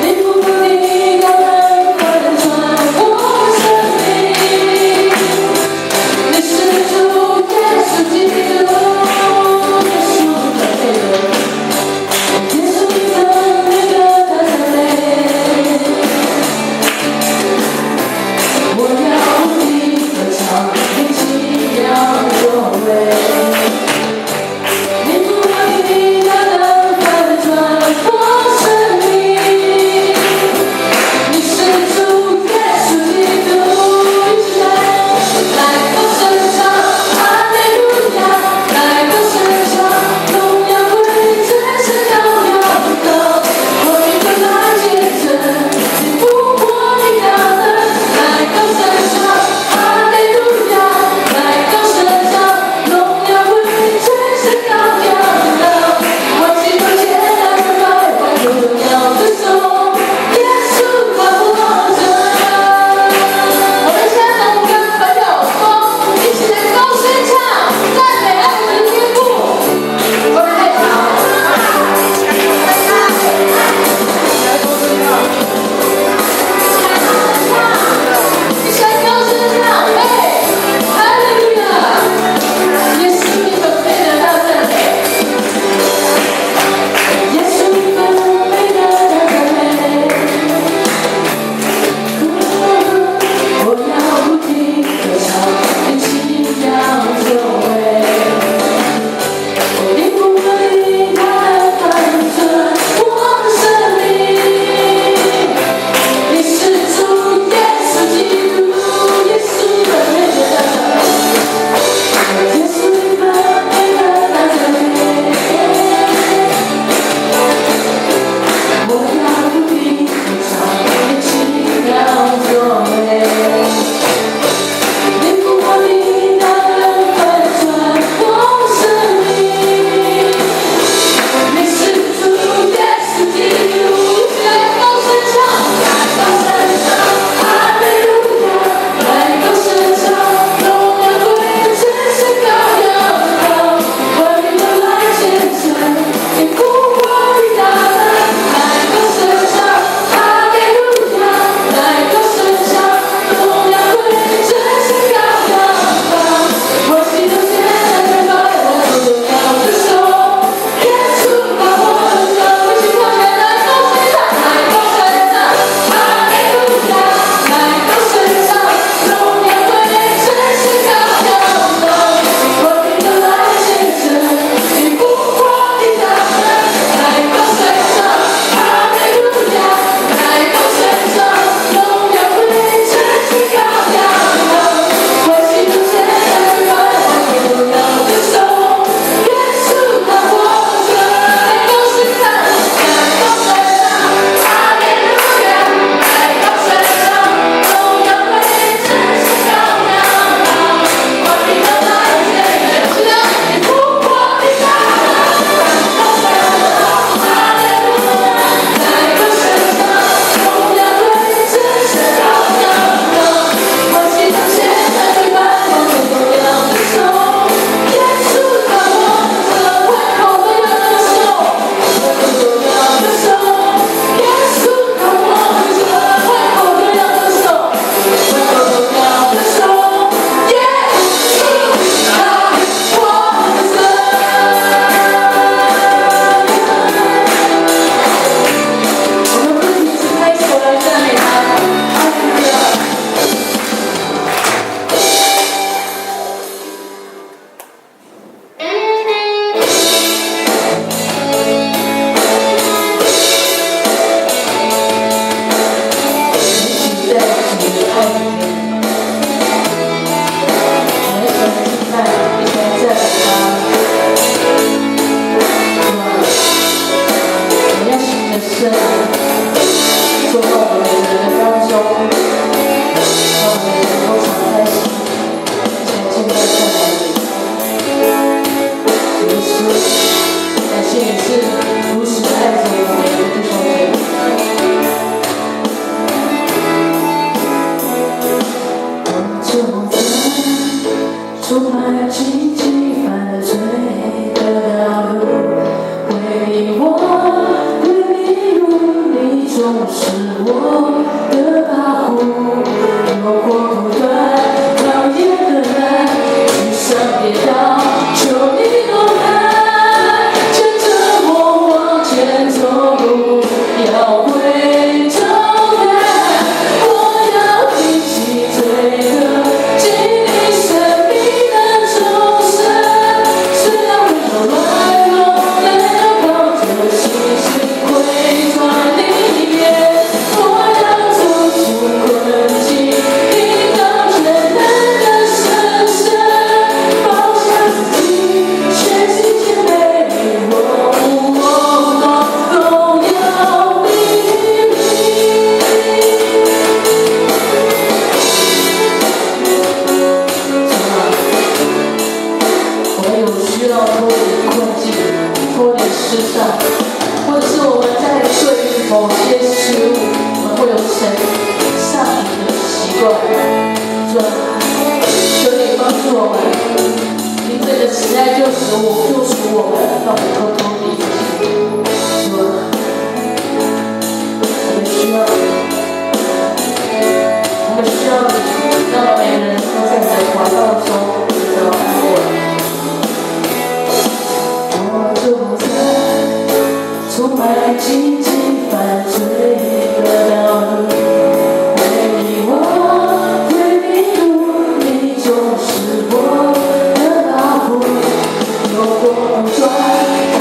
你不理我任何的穿过生命。走在充满荆棘犯罪的道路，回忆我的迷路，你总是我的保护。有过不断考验的难，沮丧跌倒，求你懂爱，牵着我往前走路，要回头看，我要一起追歌，经历生命的钟声。虽然会有软弱，但要抱着信心回转里面，我要走出困境，抵挡全能的神圣，放下自己，全心谦卑，荣耀你名。我们有需要脱离困境，脱离失丧，或者是我们在对于某些事物，我们会有成上瘾的习惯。主啊，求你帮助我们，因这个慈爱救赎我们，让我们能够脱离。主啊，我们需要你，我们需要你，让我们每个人都在你的怀抱中得到安慰。我走在充满荆棘犯罪的道路，回忆我会迷路，你总是我的保护。有过不断考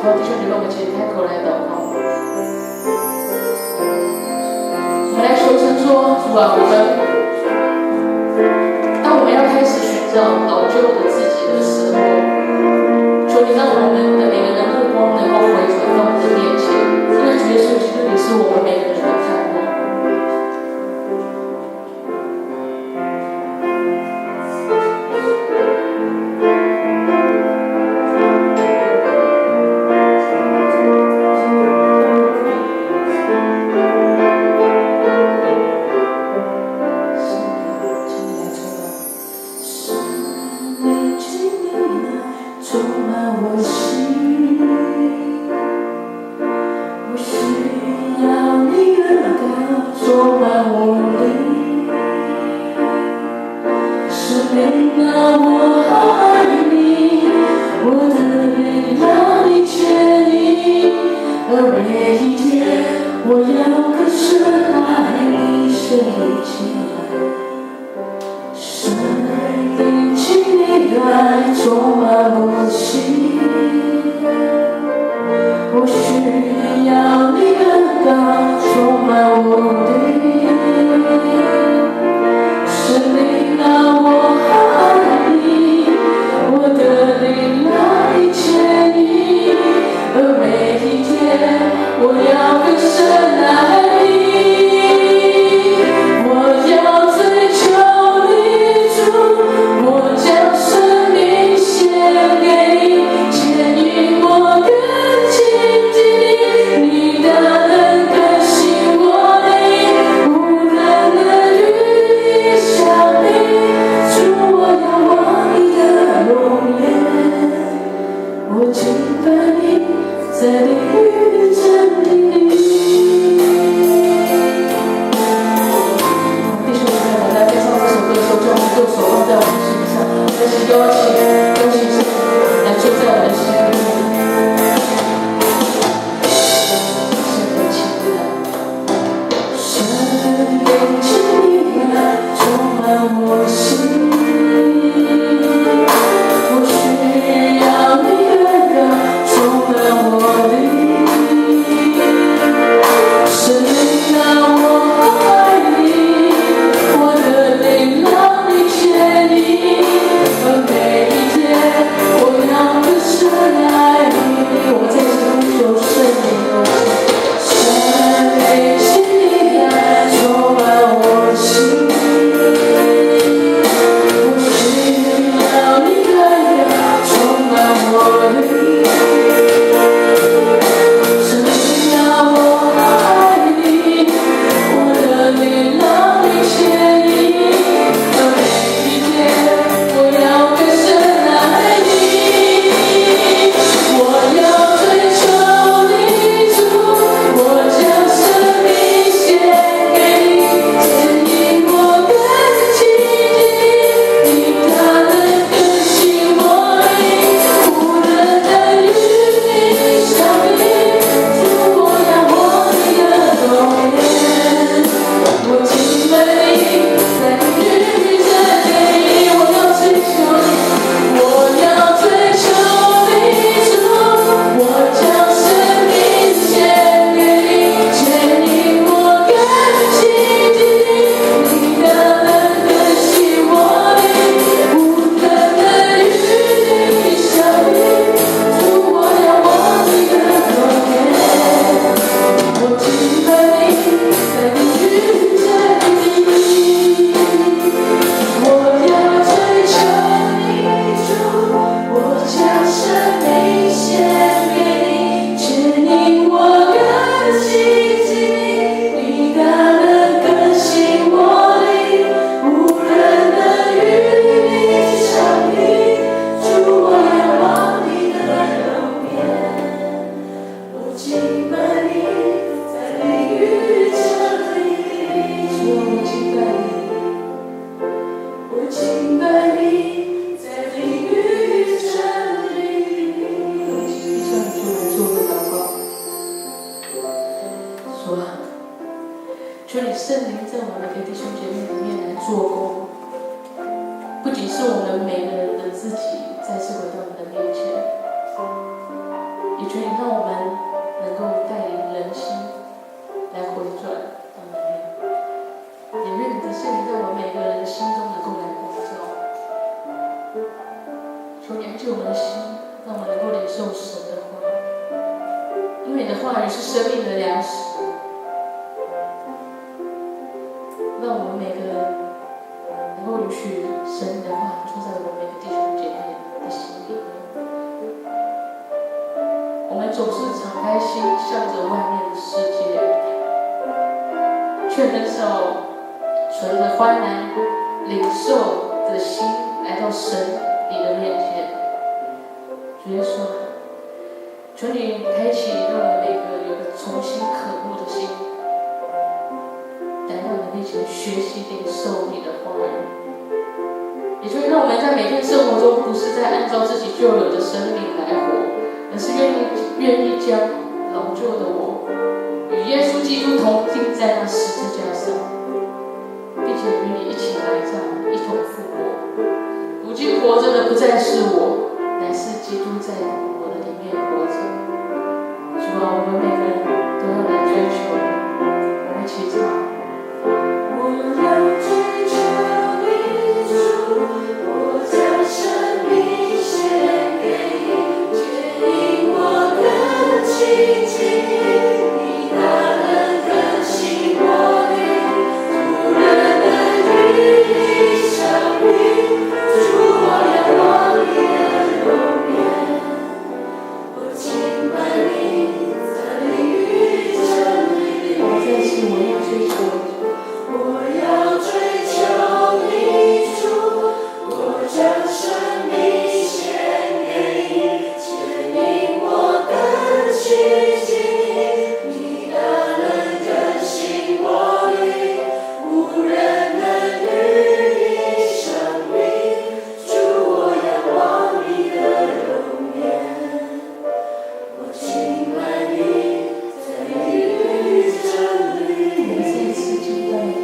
好，弟兄姐妹，我们一起开口来祷告。我们来求神说，主啊，当我们要开始寻找老旧的自己的时候，求你让我们的每个人目光能够回转到你的面前，因为主耶稣基督，你是我们每个人的盼望。我要的是求你安静我们的心，让我们能够领受神的话，因为你的话语是生命的粮食，让我们每个人能够允许神的话住在我们每个弟兄姐妹的心里面。我们总是敞开心向着外面的世界，却很少存着欢然领受的心来到神你的面前。主耶稣，求你开启让我们每个有个重新渴慕的心，来到你面前学习领受你的话语。也就是让我们在每天生活中不是在按照自己旧有的生命来活，而是愿意将老旧的我与耶稣基督同钉在那十字架上，并且与你一起埋葬，一同复活。如今活着的不再是我，乃是基督在我的里面活着。主啊，我们每个人都要来追求，我们一起唱。我要追求你主，我将生命献给你，牵引我更亲近你，大能更新我灵，不人能与你相比。主，我仰望你的容颜，我敬拜你，在灵与真理里。我再次我要追求，我要追求你主，我将生命献给你，牵引我更亲近你，大能更新我灵，无人能与你相比。主，我仰望你的容颜，我敬拜你，在灵与真理里。我再次敬拜你，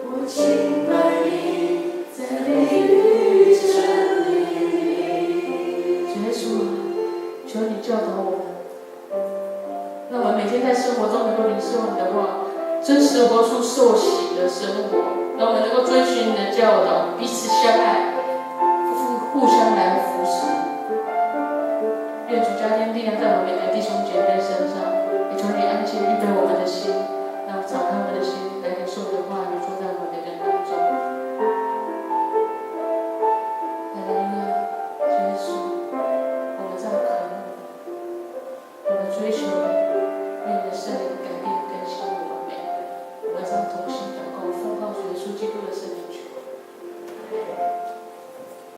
我敬拜你，在灵与真理里。主耶稣，求你教导我们，让我们每天在生活中能够领受你的话，真实活出受洗的生活，让我们能够遵循你的教导，彼此相爱，互相来扶持。愿主加添力量在我们每个弟兄姐妹身上，也求你安静预备